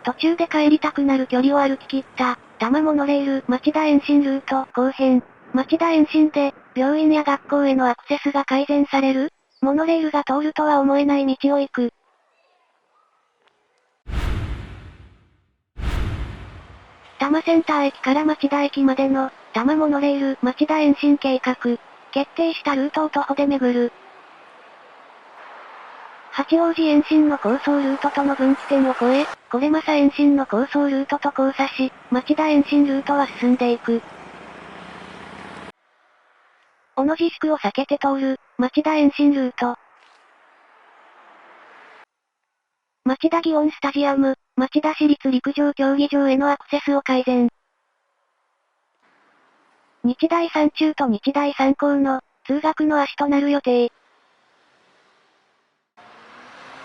途中で帰りたくなる距離を歩き切った、多摩モノレール町田延伸ルート後編。町田延伸で、病院や学校へのアクセスが改善される？モノレールが通るとは思えない道を行く。多摩センター駅から町田駅までの、多摩モノレール町田延伸計画。決定したルートを徒歩で巡る。八王子延伸の構想ルートとの分岐点を越え、これ正延伸の構想ルートと交差し、町田延伸ルートは進んでいく。小野地宿を避けて通る、町田延伸ルート。町田祇園スタジアム、町田市立陸上競技場へのアクセスを改善。日大三中と日大三高の、通学の足となる予定。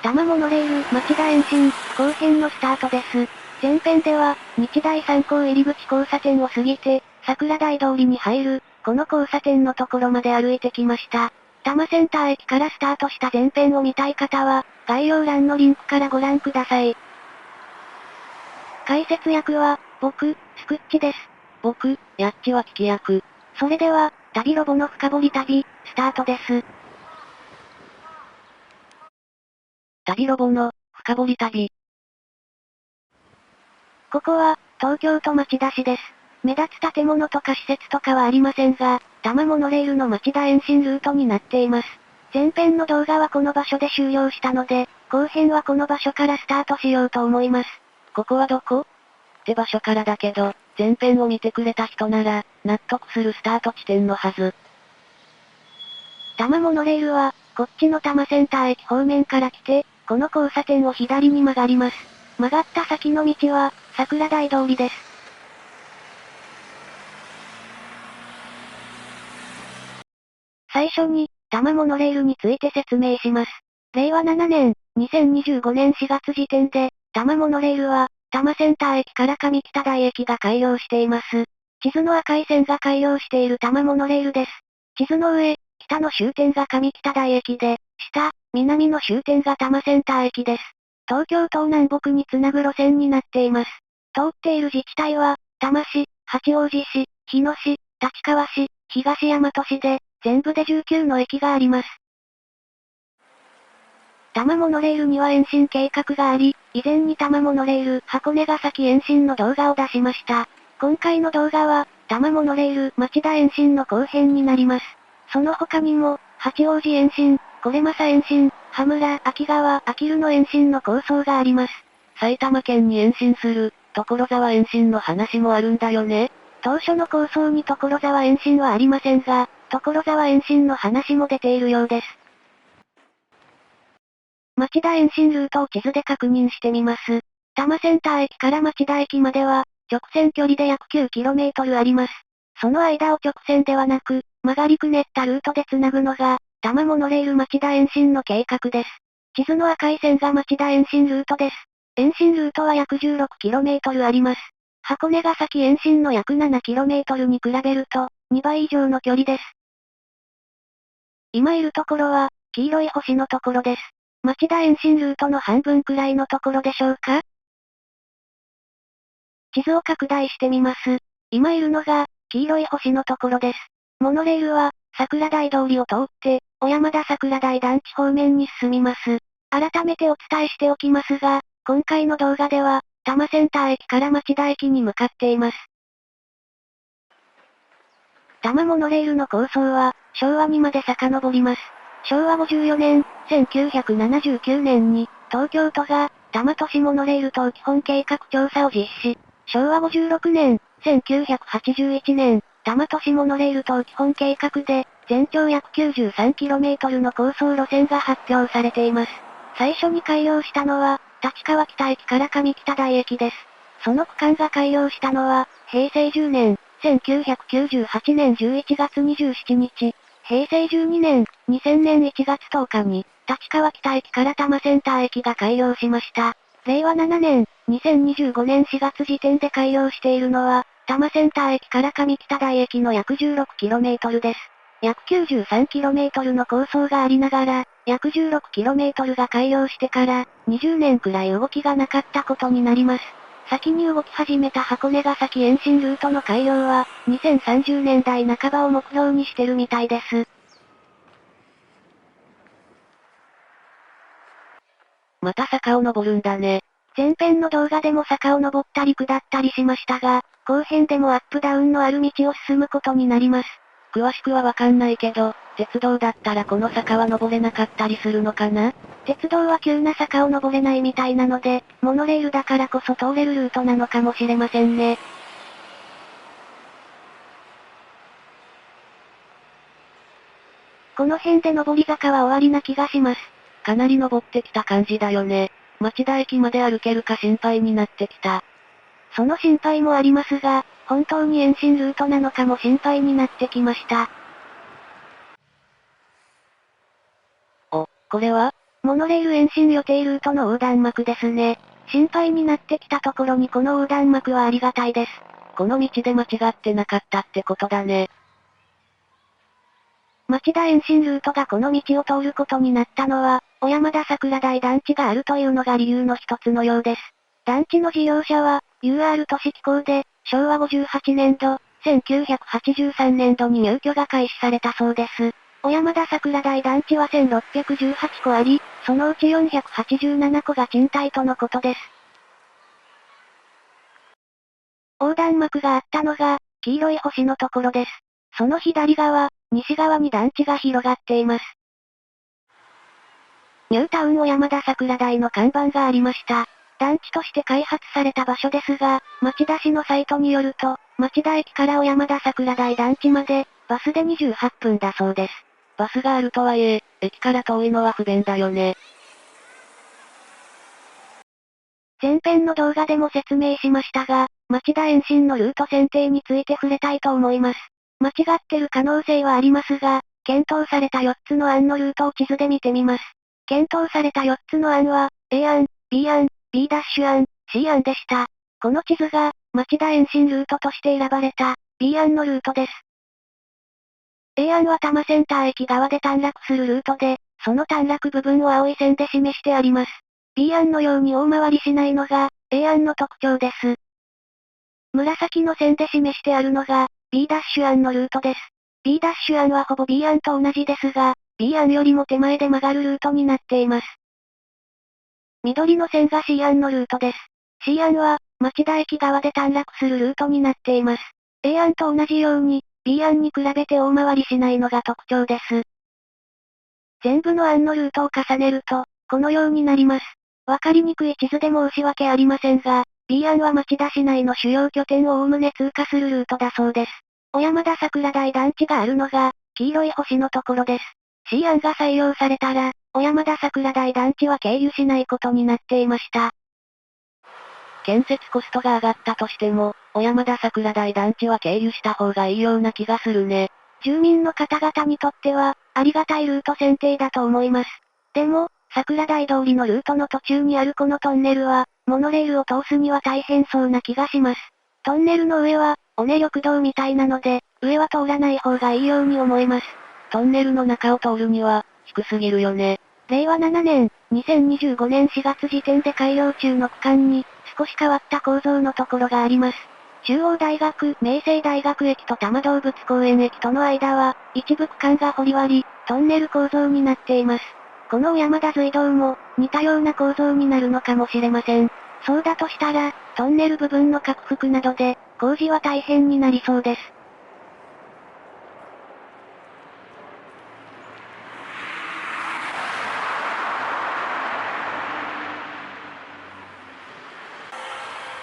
多摩モノレール町田延伸、後編のスタートです。前編では、日大三高入口交差点を過ぎて、桜台通りに入る、この交差点のところまで歩いてきました。多摩センター駅からスタートした前編を見たい方は、概要欄のリンクからご覧ください。解説役は、僕、スクッチです。僕、ヤッチは聞き役。それでは、旅ロボの深掘り旅、スタートです。旅ロボの、深掘り旅。ここは、東京都町田市です。目立つ建物とか施設とかはありませんが、多摩モノレールの町田延伸ルートになっています。前編の動画はこの場所で終了したので、後編はこの場所からスタートしようと思います。ここはどこ？って場所からだけど、前編を見てくれた人なら、納得するスタート地点のはず。多摩モノレールは、こっちの多摩センター駅方面から来て、この交差点を左に曲がります。曲がった先の道は、桜台通りです。最初に、多摩モノレールについて説明します。令和7年、2025年4月時点で、多摩モノレールは、多摩センター駅から上北台駅が開業しています。地図の赤い線が開業している多摩モノレールです。地図の上、北の終点が上北台駅で、下、南の終点が多摩センター駅です。東京都を南北につなぐ路線になっています。通っている自治体は、多摩市、八王子市、日野市、立川市、東大和市で、全部で19の駅があります。多摩モノレールには延伸計画があり、以前に多摩モノレール箱根ヶ崎延伸の動画を出しました。今回の動画は、多摩モノレール町田延伸の後編になります。その他にも、八王子延伸、これ正延伸、羽村、秋川、秋留の延伸の構想があります。埼玉県に延伸する、所沢延伸の話もあるんだよね。当初の構想に所沢延伸はありませんが、所沢延伸の話も出ているようです。町田延伸ルートを地図で確認してみます。多摩センター駅から町田駅までは、直線距離で約 9km あります。その間を直線ではなく、曲がりくねったルートで繋ぐのが、多摩モノレール町田延伸の計画です。地図の赤い線が町田延伸ルートです。延伸ルートは約 16km あります。箱根ヶ崎延伸の約 7km に比べると、2倍以上の距離です。今いるところは、黄色い星のところです。町田延伸ルートの半分くらいのところでしょうか？地図を拡大してみます。今いるのが、黄色い星のところです。モノレールは、桜台通りを通って、小山田桜台団地方面に進みます。改めてお伝えしておきますが、今回の動画では、多摩センター駅から町田駅に向かっています。多摩モノレールの構想は、昭和にまで遡ります。昭和54年、1979年に、東京都が、多摩都市モノレール等基本計画調査を実施。昭和56年、1981年、多摩都市モノレール等基本計画で、全長約 93km の構想路線が発表されています。最初に開業したのは、立川北駅から上北台駅です。その区間が開業したのは、平成10年、1998年11月27日、平成12年、2000年1月10日に、立川北駅から多摩センター駅が開業しました。令和7年、2025年4月時点で開業しているのは、多摩センター駅から上北台駅の約 16km です。約 93km の構想がありながら、約 16km が開業してから、20年くらい動きがなかったことになります。先に動き始めた箱根ヶ崎延伸ルートの開業は、2030年代半ばを目標にしてるみたいです。また坂を登るんだね。前編の動画でも坂を登ったり下ったりしましたが、後編でもアップダウンのある道を進むことになります。詳しくはわかんないけど、鉄道だったらこの坂は登れなかったりするのかな？鉄道は急な坂を登れないみたいなので、モノレールだからこそ通れるルートなのかもしれませんね。この辺で上り坂は終わりな気がします。かなり登ってきた感じだよね。町田駅まで歩けるか心配になってきた。その心配もありますが、本当に延伸ルートなのかも心配になってきました。お、これは？モノレール延伸予定ルートの横断幕ですね。心配になってきたところにこの横断幕はありがたいです。この道で間違ってなかったってことだね。町田延伸ルートがこの道を通ることになったのは、小山田桜台団地があるというのが理由の一つのようです。団地の事業者は、UR 都市機構で、昭和58年度、1983年度に入居が開始されたそうです。小山田桜台団地は1618戸あり、そのうち487戸が賃貸とのことです。横断幕があったのが、黄色い星のところです。その左側、西側に団地が広がっています。ニュータウン小山田桜台の看板がありました。団地として開発された場所ですが、町田市のサイトによると、町田駅から小山田桜台団地まで、バスで28分だそうです。バスがあるとはいえ、駅から遠いのは不便だよね。前編の動画でも説明しましたが、町田延伸のルート選定について触れたいと思います。間違ってる可能性はありますが、検討された4つの案のルートを地図で見てみます。検討された4つの案は、A 案、B 案、B' 案、C 案でした。この地図が、町田延伸ルートとして選ばれた、B 案のルートです。A 案は多摩センター駅側で短絡するルートで、その短絡部分を青い線で示してあります。B 案のように大回りしないのが、A 案の特徴です。紫の線で示してあるのが、B' 案のルートです。B' 案はほぼ B 案と同じですが、B 案よりも手前で曲がるルートになっています。緑の線が C 案のルートです。C 案は、町田駅側で短絡するルートになっています。A 案と同じように、B 案に比べて大回りしないのが特徴です。全部の案のルートを重ねると、このようになります。わかりにくい地図で申し訳ありませんが、B 案は町田市内の主要拠点をおおむね通過するルートだそうです。小山田桜台団地があるのが、黄色い星のところです。C 案が採用されたら、小山田桜台団地は経由しないことになっていました。建設コストが上がったとしても、小山田桜台団地は経由した方がいいような気がするね。住民の方々にとっては、ありがたいルート選定だと思います。でも、桜台通りのルートの途中にあるこのトンネルは、モノレールを通すには大変そうな気がします。トンネルの上は、尾根緑道みたいなので、上は通らない方がいいように思います。トンネルの中を通るには、低すぎるよね。令和7年、2025年4月時点で開業中の区間に、少し変わった構造のところがあります。中央大学、明星大学駅と多摩動物公園駅との間は、一部区間が掘り割り、トンネル構造になっています。この小山田隧道も、似たような構造になるのかもしれません。そうだとしたら、トンネル部分の拡幅などで、工事は大変になりそうです。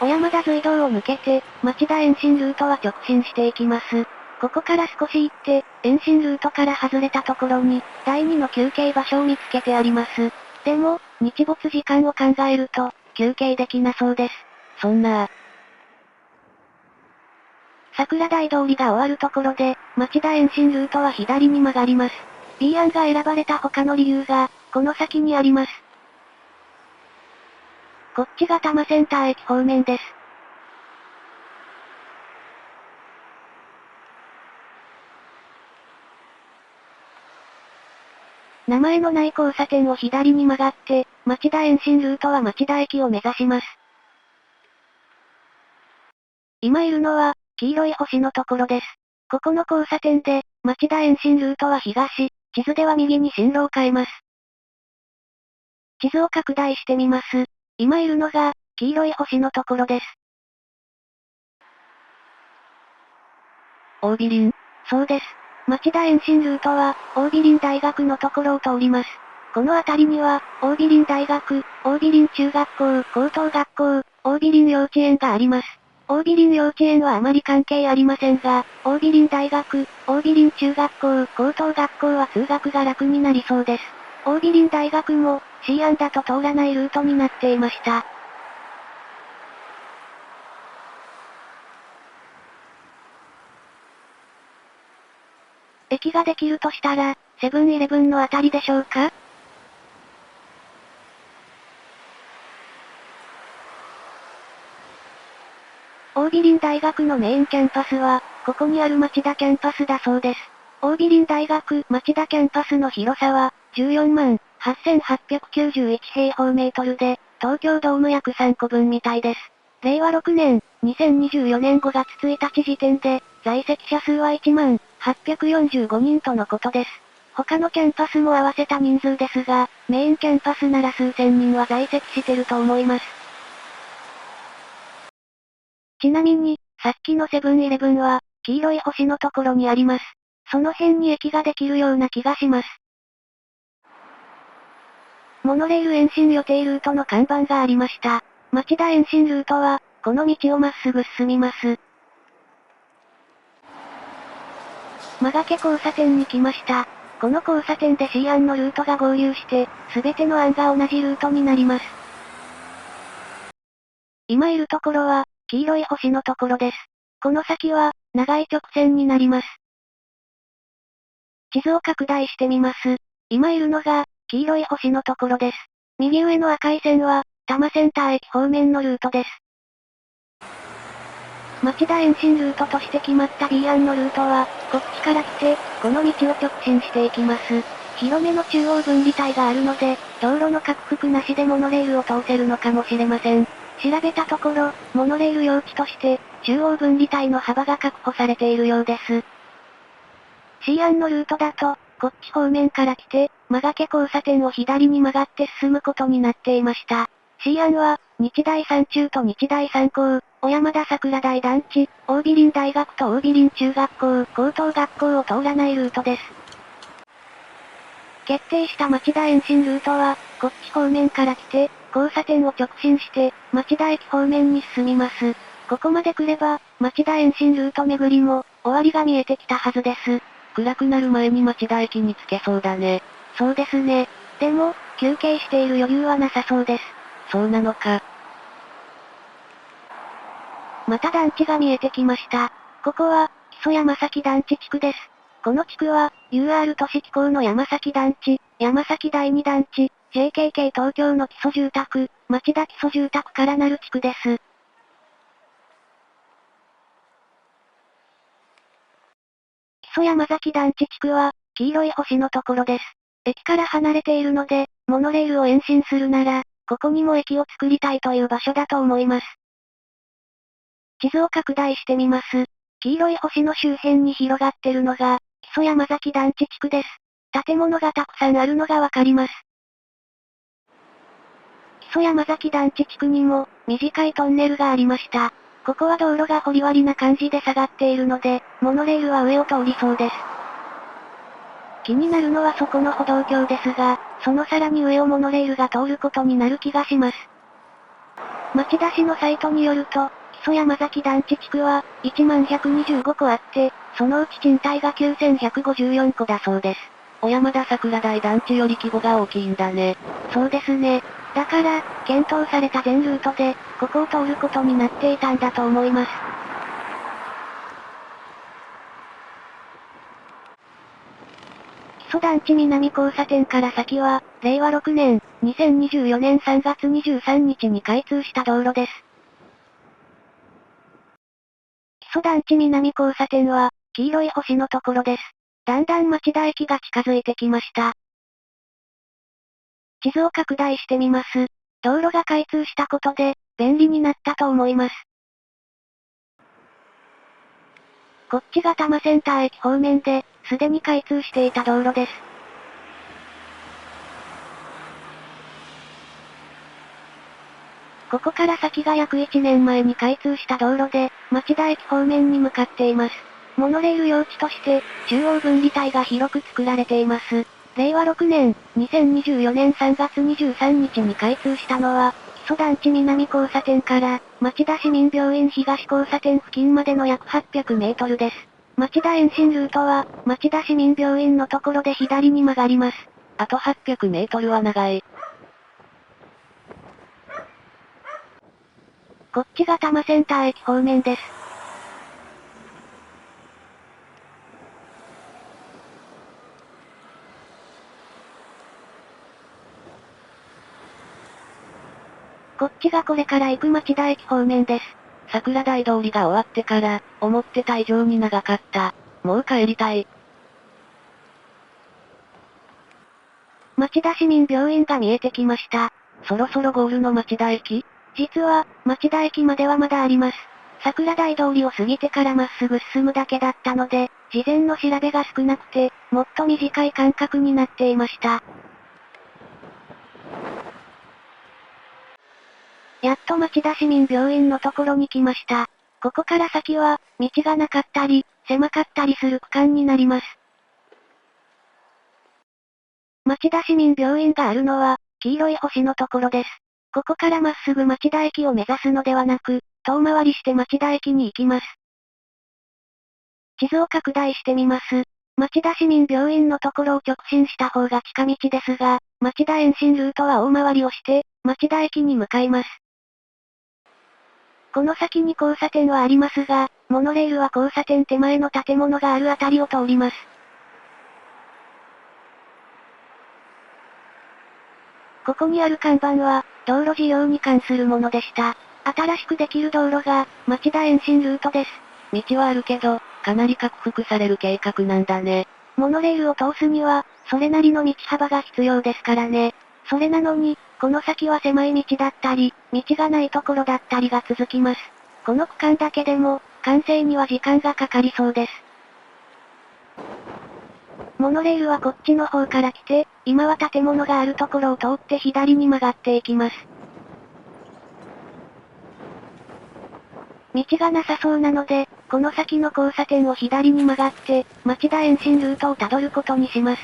小山田隧道を抜けて、町田延伸ルートは直進していきます。ここから少し行って、延伸ルートから外れたところに、第2の休憩場所を見つけてあります。でも、日没時間を考えると、休憩できなそうです。そんな桜台通りが終わるところで、町田延伸ルートは左に曲がります。B 案が選ばれた他の理由が、この先にあります。こっちが多摩センター駅方面です。名前のない交差点を左に曲がって、町田延伸ルートは町田駅を目指します。今いるのは、黄色い星のところです。ここの交差点で、町田延伸ルートは東、地図では右に進路を変えます。地図を拡大してみます。今いるのが、黄色い星のところです。桜美林。そうです。町田延伸ルートは、桜美林大学のところを通ります。この辺りには、桜美林大学、桜美林中学校、高等学校、桜美林幼稚園があります。桜美林幼稚園はあまり関係ありませんが、桜美林大学、桜美林中学校、高等学校は通学が楽になりそうです。桜美林大学も、C 案だと通らないルートになっていました。駅ができるとしたら、セブンイレブンのあたりでしょうか？桜美林大学のメインキャンパスは、ここにある町田キャンパスだそうです。桜美林大学町田キャンパスの広さは、14万8891平方メートルで、東京ドーム約3個分みたいです。令和6年、2024年5月1日時点で、在籍者数は1万845人とのことです。他のキャンパスも合わせた人数ですが、メインキャンパスなら数千人は在籍してると思います。ちなみに、さっきのセブンイレブンは、黄色い星のところにあります。その辺に駅ができるような気がします。モノレール延伸予定ルートの看板がありました。町田延伸ルートは、この道をまっすぐ進みます。間掛交差点に来ました。この交差点で C 案のルートが合流して、すべての案が同じルートになります。今いるところは、黄色い星のところです。この先は、長い直線になります。地図を拡大してみます。今いるのが、黄色い星のところです。右上の赤い線は、多摩センター駅方面のルートです。町田延伸ルートとして決まった B 案のルートは、こっちから来て、この道を直進していきます。広めの中央分離帯があるので、道路の拡幅なしでモノレールを通せるのかもしれません。調べたところ、モノレール用地として、中央分離帯の幅が確保されているようです。C 案のルートだと、こっち方面から来て、間掛交差点を左に曲がって進むことになっていました。C 案は、日大三中と日大三高、小山田桜台団地、桜美林大学と桜美林中学校、高等学校を通らないルートです。決定した町田延伸ルートは、こっち方面から来て、交差点を直進して、町田駅方面に進みます。ここまで来れば、町田延伸ルート巡りも、終わりが見えてきたはずです。暗くなる前に町田駅に着けそうだね。そうですね。でも、休憩している余裕はなさそうです。そうなのか。また団地が見えてきました。ここは、木曽山崎団地地区です。この地区は、UR 都市機構の山崎団地、山崎第二団地、JKK 東京の基礎住宅、町田基礎住宅からなる地区です。木曽山崎団地地区は、黄色い星のところです。駅から離れているので、モノレールを延伸するなら、ここにも駅を作りたいという場所だと思います。地図を拡大してみます。黄色い星の周辺に広がってるのが、木曽山崎団地地区です。建物がたくさんあるのがわかります。木曽山崎団地地区にも、短いトンネルがありました。ここは道路が掘り割りな感じで下がっているので、モノレールは上を通りそうです。気になるのはそこの歩道橋ですが、そのさらに上をモノレールが通ることになる気がします。町田市のサイトによると、木曽山崎団地地区は、1万125戸あって、そのうち賃貸が9154戸だそうです。小山田桜台団地より規模が大きいんだね。そうですね。だから、検討された全ルートで、ここを通ることになっていたんだと思います。木曽団地南交差点から先は、令和6年、2024年3月23日に開通した道路です。木曽団地南交差点は、黄色い星のところです。だんだん町田駅が近づいてきました。地図を拡大してみます。道路が開通したことで、便利になったと思います。こっちが多摩センター駅方面で、すでに開通していた道路です。ここから先が約1年前に開通した道路で、町田駅方面に向かっています。モノレール用地として、中央分離帯が広く作られています。令和6年、2024年3月23日に開通したのは、基礎団地南交差点から、町田市民病院東交差点付近までの約800メートルです。町田延伸ルートは、町田市民病院のところで左に曲がります。あと800メートルは長い。こっちが多摩センター駅方面です。こっちがこれから行く町田駅方面です。桜台通りが終わってから、思ってた以上に長かった。もう帰りたい。町田市民病院が見えてきました。そろそろゴールの町田駅？実は、町田駅まではまだあります。桜台通りを過ぎてからまっすぐ進むだけだったので、事前の調べが少なくて、もっと短い間隔になっていました。やっと町田市民病院のところに来ました。ここから先は、道がなかったり、狭かったりする区間になります。町田市民病院があるのは、黄色い星のところです。ここからまっすぐ町田駅を目指すのではなく、遠回りして町田駅に行きます。地図を拡大してみます。町田市民病院のところを直進した方が近道ですが、町田延伸ルートは大回りをして、町田駅に向かいます。この先に交差点はありますが、モノレールは交差点手前の建物があるあたりを通ります。ここにある看板は、道路事業に関するものでした。新しくできる道路が、町田延伸ルートです。道はあるけど、かなり拡幅される計画なんだね。モノレールを通すには、それなりの道幅が必要ですからね。それなのに、この先は狭い道だったり、道がないところだったりが続きます。この区間だけでも、完成には時間がかかりそうです。モノレールはこっちの方から来て、今は建物があるところを通って左に曲がっていきます。道がなさそうなので、この先の交差点を左に曲がって、町田延伸ルートをたどることにします。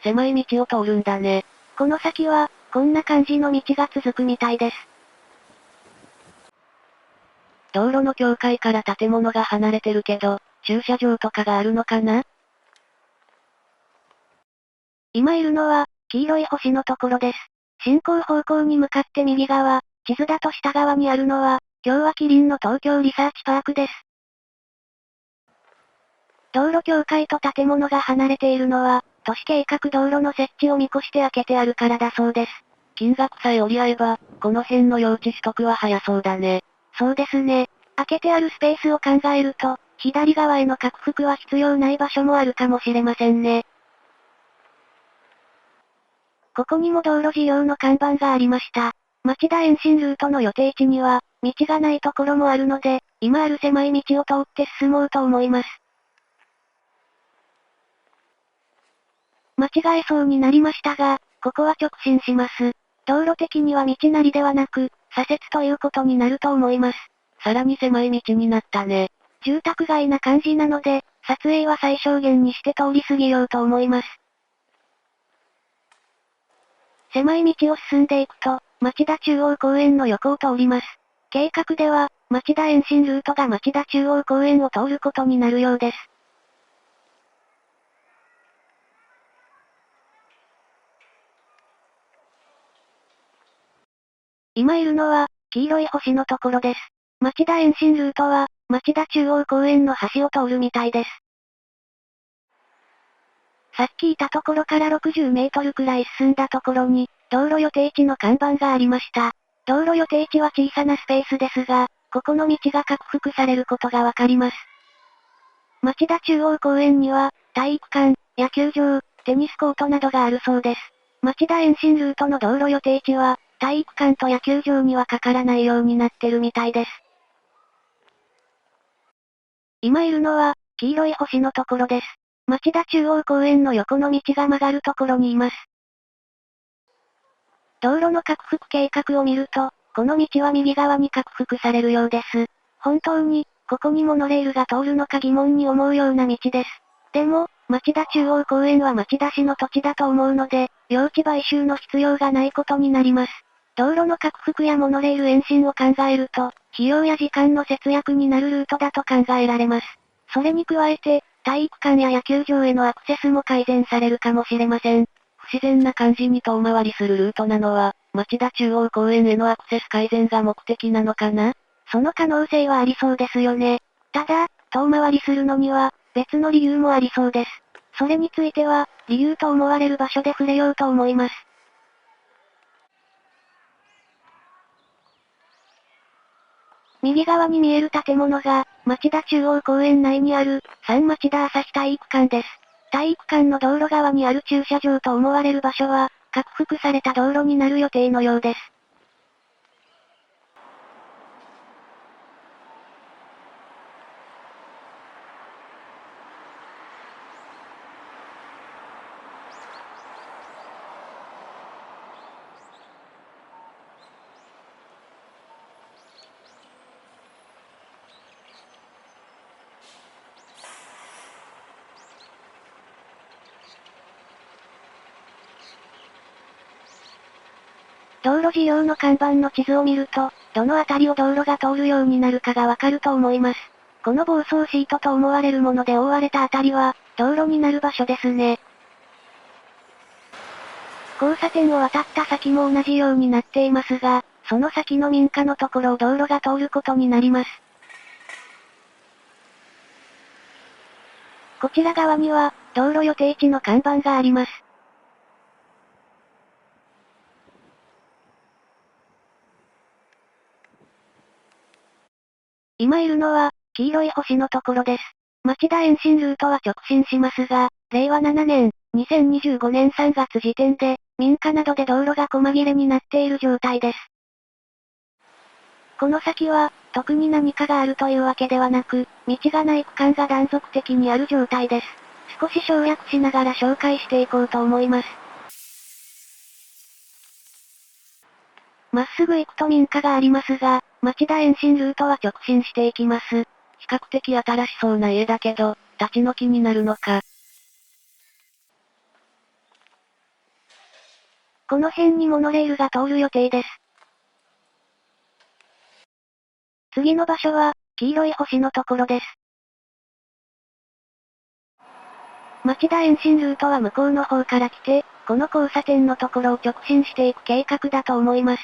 狭い道を通るんだね。この先は、こんな感じの道が続くみたいです。道路の境界から建物が離れてるけど、駐車場とかがあるのかな？今いるのは、黄色い星のところです。進行方向に向かって右側、地図だと下側にあるのは、今日はキリンの東京リサーチパークです。道路境界と建物が離れているのは、都市計画道路の設置を見越して開けてあるからだそうです。金額さえ折り合えば、この辺の用地取得は早そうだね。そうですね。開けてあるスペースを考えると、左側への拡幅は必要ない場所もあるかもしれませんね。ここにも道路事業の看板がありました。町田延伸ルートの予定地には、道がないところもあるので、今ある狭い道を通って進もうと思います。間違えそうになりましたが、ここは直進します。道路的には道なりではなく、左折ということになると思います。さらに狭い道になったね。住宅街な感じなので、撮影は最小限にして通り過ぎようと思います。狭い道を進んでいくと、町田中央公園の横を通ります。計画では、町田延伸ルートが町田中央公園を通ることになるようです。今いるのは、黄色い星のところです。町田延伸ルートは、町田中央公園の橋を通るみたいです。さっきいたところから60メートルくらい進んだところに、道路予定地の看板がありました。道路予定地は小さなスペースですが、ここの道が拡幅されることがわかります。町田中央公園には、体育館、野球場、テニスコートなどがあるそうです。町田延伸ルートの道路予定地は、体育館と野球場にはかからないようになってるみたいです。今いるのは、黄色い星のところです。町田中央公園の横の道が曲がるところにいます。道路の拡幅計画を見ると、この道は右側に拡幅されるようです。本当に、ここにモノレールが通るのか疑問に思うような道です。でも、町田中央公園は町田市の土地だと思うので、用地買収の必要がないことになります。道路の拡幅やモノレール延伸を考えると、費用や時間の節約になるルートだと考えられます。それに加えて、体育館や野球場へのアクセスも改善されるかもしれません。不自然な感じに遠回りするルートなのは、町田中央公園へのアクセス改善が目的なのかな？その可能性はありそうですよね。ただ、遠回りするのには、別の理由もありそうです。それについては、理由と思われる場所で触れようと思います。右側に見える建物が、町田中央公園内にある、三町田朝日体育館です。体育館の道路側にある駐車場と思われる場所は、拡幅された道路になる予定のようです。道路事業の看板の地図を見ると、どの辺りを道路が通るようになるかがわかると思います。この暴走シートと思われるもので覆われた辺りは、道路になる場所ですね。交差点を渡った先も同じようになっていますが、その先の民家のところを道路が通ることになります。こちら側には、道路予定地の看板があります。今いるのは、黄色い星のところです。町田延伸ルートは直進しますが、令和7年、2025年3月時点で、民家などで道路が細切れになっている状態です。この先は、特に何かがあるというわけではなく、道がない区間が断続的にある状態です。少し省略しながら紹介していこうと思います。まっすぐ行くと民家がありますが、町田延伸ルートは直進していきます。比較的新しそうな家だけど、立ち退きになるのか。この辺にモノレールが通る予定です。次の場所は、黄色い星のところです。町田延伸ルートは向こうの方から来て、この交差点のところを直進していく計画だと思います。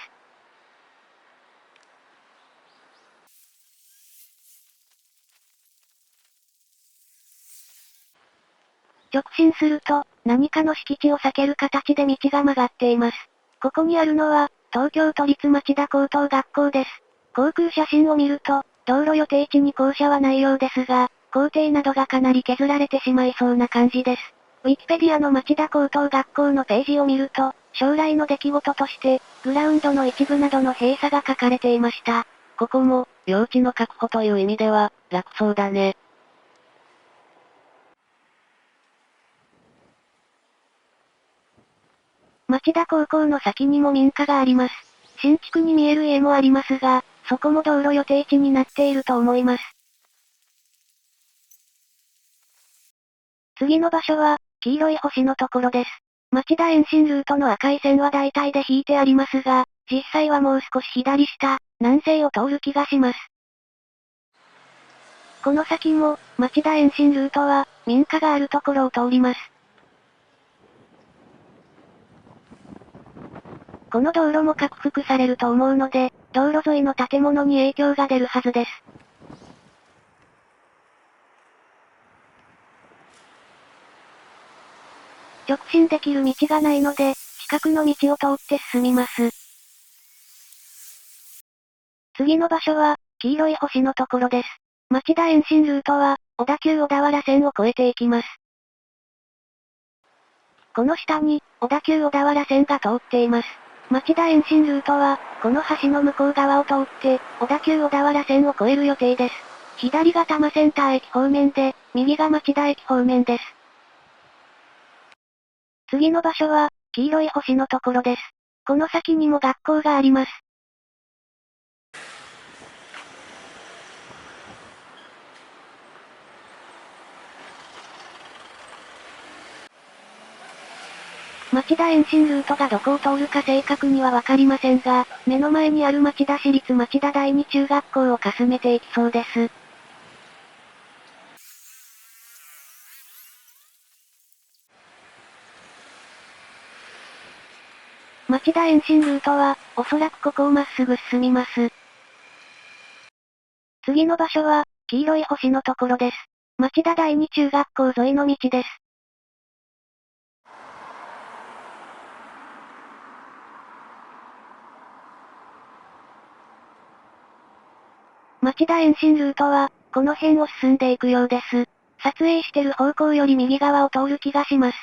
直進すると、何かの敷地を避ける形で道が曲がっています。ここにあるのは、東京都立町田高等学校です。航空写真を見ると、道路予定地に校舎はないようですが、校庭などがかなり削られてしまいそうな感じです。ウィキペディアの町田高等学校のページを見ると、将来の出来事として、グラウンドの一部などの閉鎖が書かれていました。ここも、用地の確保という意味では、楽そうだね。町田高校の先にも民家があります。新築に見える家もありますが、そこも道路予定地になっていると思います。次の場所は、黄色い星のところです。町田延伸ルートの赤い線は大体で引いてありますが、実際はもう少し左下、南西を通る気がします。この先も、町田延伸ルートは、民家があるところを通ります。この道路も拡幅されると思うので、道路沿いの建物に影響が出るはずです。直進できる道がないので、近くの道を通って進みます。次の場所は、黄色い星のところです。町田延伸ルートは、小田急小田原線を越えていきます。この下に、小田急小田原線が通っています。町田延伸ルートは、この橋の向こう側を通って、小田急小田原線を越える予定です。左が多摩センター駅方面で、右が町田駅方面です。次の場所は、黄色い星のところです。この先にも学校があります。町田延伸ルートがどこを通るか正確にはわかりませんが、目の前にある町田市立町田第二中学校をかすめていきそうです。町田延伸ルートは、おそらくここをまっすぐ進みます。次の場所は、黄色い星のところです。町田第二中学校沿いの道です。町田延伸ルートは、この辺を進んでいくようです。撮影してる方向より右側を通る気がします。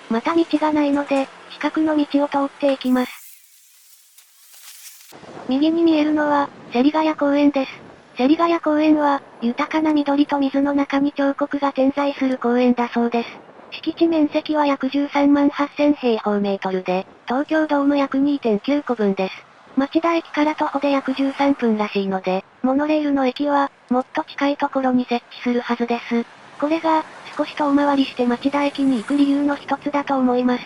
また道がないので、近くの道を通っていきます。右に見えるのは、芹ヶ谷公園です。芹ヶ谷公園は、豊かな緑と水の中に彫刻が点在する公園だそうです。敷地面積は約13万8000平方メートルで、東京ドーム約 2.9 個分です。町田駅から徒歩で約13分らしいので、モノレールの駅は、もっと近いところに設置するはずです。これが、少し遠回りして町田駅に行く理由の一つだと思います。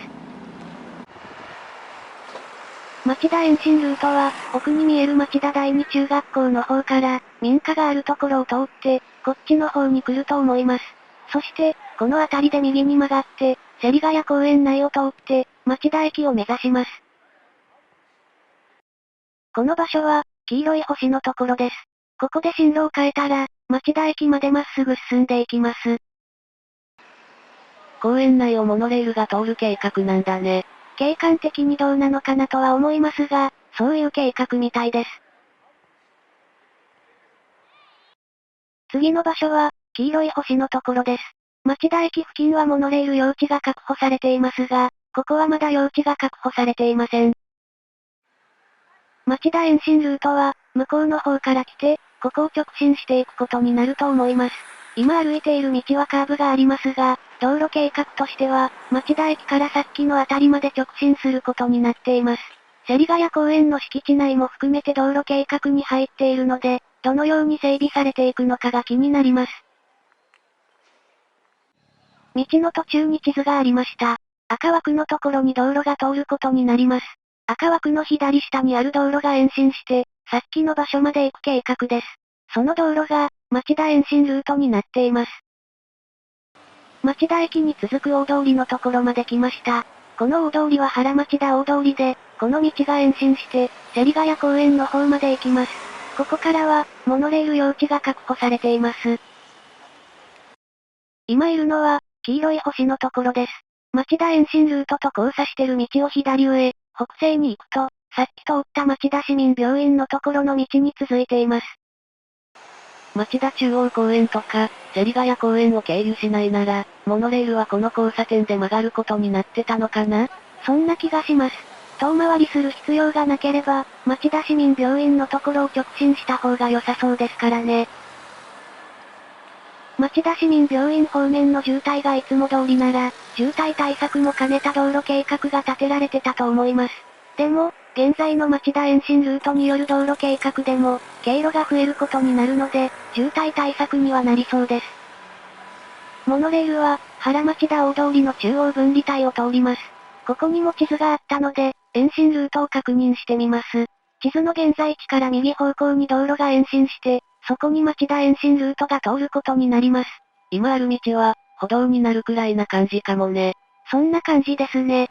町田延伸ルートは、奥に見える町田第二中学校の方から、民家があるところを通って、こっちの方に来ると思います。そして、この辺りで右に曲がって、芹ヶ谷公園内を通って、町田駅を目指します。この場所は、黄色い星のところです。ここで進路を変えたら、町田駅までまっすぐ進んでいきます。公園内をモノレールが通る計画なんだね。景観的にどうなのかなとは思いますが、そういう計画みたいです。次の場所は、黄色い星のところです。町田駅付近はモノレール用地が確保されていますが、ここはまだ用地が確保されていません。町田延伸ルートは、向こうの方から来て、ここを直進していくことになると思います。今歩いている道はカーブがありますが、道路計画としては、町田駅からさっきの辺りまで直進することになっています。芹ヶ谷公園の敷地内も含めて道路計画に入っているので、どのように整備されていくのかが気になります。道の途中に地図がありました。赤枠のところに道路が通ることになります。赤枠の左下にある道路が延伸して、さっきの場所まで行く計画です。その道路が、町田延伸ルートになっています。町田駅に続く大通りのところまで来ました。この大通りは原町田大通りで、この道が延伸して、芹ヶ谷公園の方まで行きます。ここからは、モノレール用地が確保されています。今いるのは、黄色い星のところです。町田延伸ルートと交差してる道を左上、北西に行くと、さっき通った町田市民病院のところの道に続いています。町田中央公園とか、芹ヶ谷公園を経由しないなら、モノレールはこの交差点で曲がることになってたのかな？そんな気がします。遠回りする必要がなければ、町田市民病院のところを直進した方が良さそうですからね。町田市民病院方面の渋滞がいつも通りなら、渋滞対策も兼ねた道路計画が立てられてたと思います。でも、現在の町田延伸ルートによる道路計画でも、経路が増えることになるので、渋滞対策にはなりそうです。モノレールは、原町田大通りの中央分離帯を通ります。ここにも地図があったので、延伸ルートを確認してみます。地図の現在地から右方向に道路が延伸して、そこに町田延伸ルートが通ることになります。今ある道は、歩道になるくらいな感じかもね。そんな感じですね。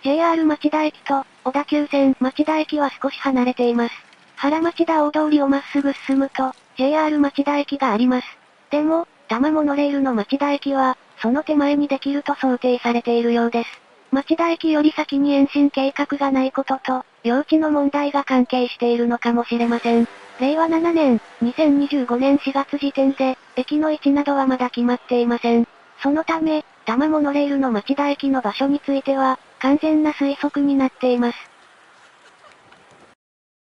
JR 町田駅と、小田急線町田駅は少し離れています。原町田大通りをまっすぐ進むと、JR 町田駅があります。でも、多摩モノレールの町田駅は、その手前にできると想定されているようです。町田駅より先に延伸計画がないことと、用地の問題が関係しているのかもしれません。令和7年、2025年4月時点で、駅の位置などはまだ決まっていません。そのため、多摩モノレールの町田駅の場所については、完全な推測になっています。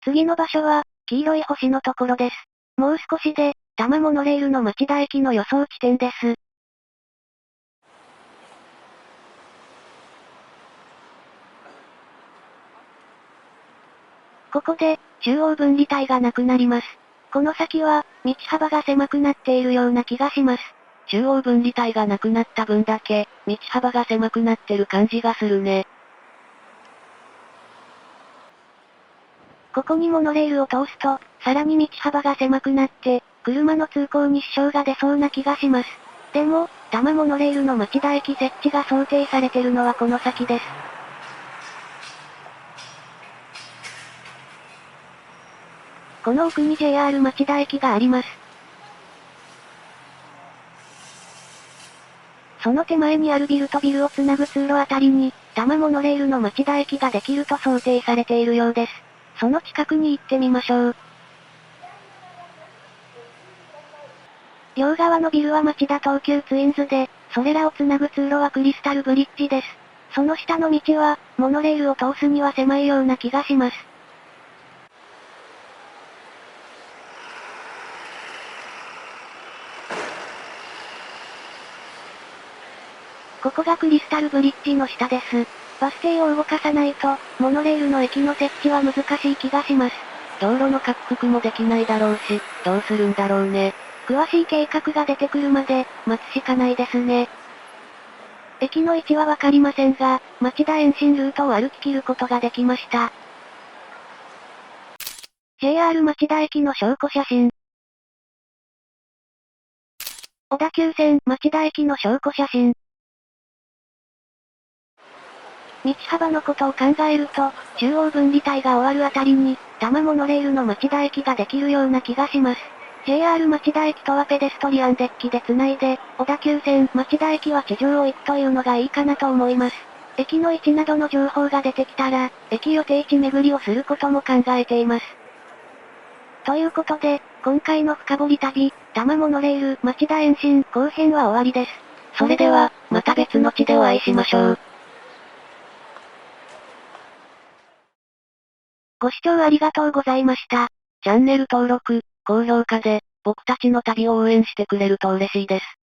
次の場所は、黄色い星のところです。もう少しで、多摩モノレールの町田駅の予想地点です。ここで、中央分離帯がなくなります。この先は、道幅が狭くなっているような気がします。中央分離帯がなくなった分だけ、道幅が狭くなってる感じがするね。ここにモノレールを通すと、さらに道幅が狭くなって、車の通行に支障が出そうな気がします。でも、多摩モノレールの町田駅設置が想定されてるのはこの先です。この奥に JR 町田駅があります。その手前にあるビルとビルをつなぐ通路あたりに、多摩モノレールの町田駅ができると想定されているようです。その近くに行ってみましょう。両側のビルは町田東急ツインズで、それらをつなぐ通路はクリスタルブリッジです。その下の道は、モノレールを通すには狭いような気がします。ここがクリスタルブリッジの下です。バス停を動かさないと、モノレールの駅の設置は難しい気がします。道路の拡幅もできないだろうし、どうするんだろうね。詳しい計画が出てくるまで、待つしかないですね。駅の位置はわかりませんが、町田延伸ルートを歩き切ることができました。JR 町田駅の証拠写真。小田急線町田駅の証拠写真。道幅のことを考えると、中央分離帯が終わるあたりに、多摩モノレールの町田駅ができるような気がします。JR 町田駅とはペデストリアンデッキで繋いで、小田急線町田駅は地上を行くというのがいいかなと思います。駅の位置などの情報が出てきたら、駅予定地巡りをすることも考えています。ということで、今回の深掘り旅、多摩モノレール町田延伸後編は終わりです。それでは、また別の地でお会いしましょう。ご視聴ありがとうございました。チャンネル登録、高評価で、僕たちの旅を応援してくれると嬉しいです。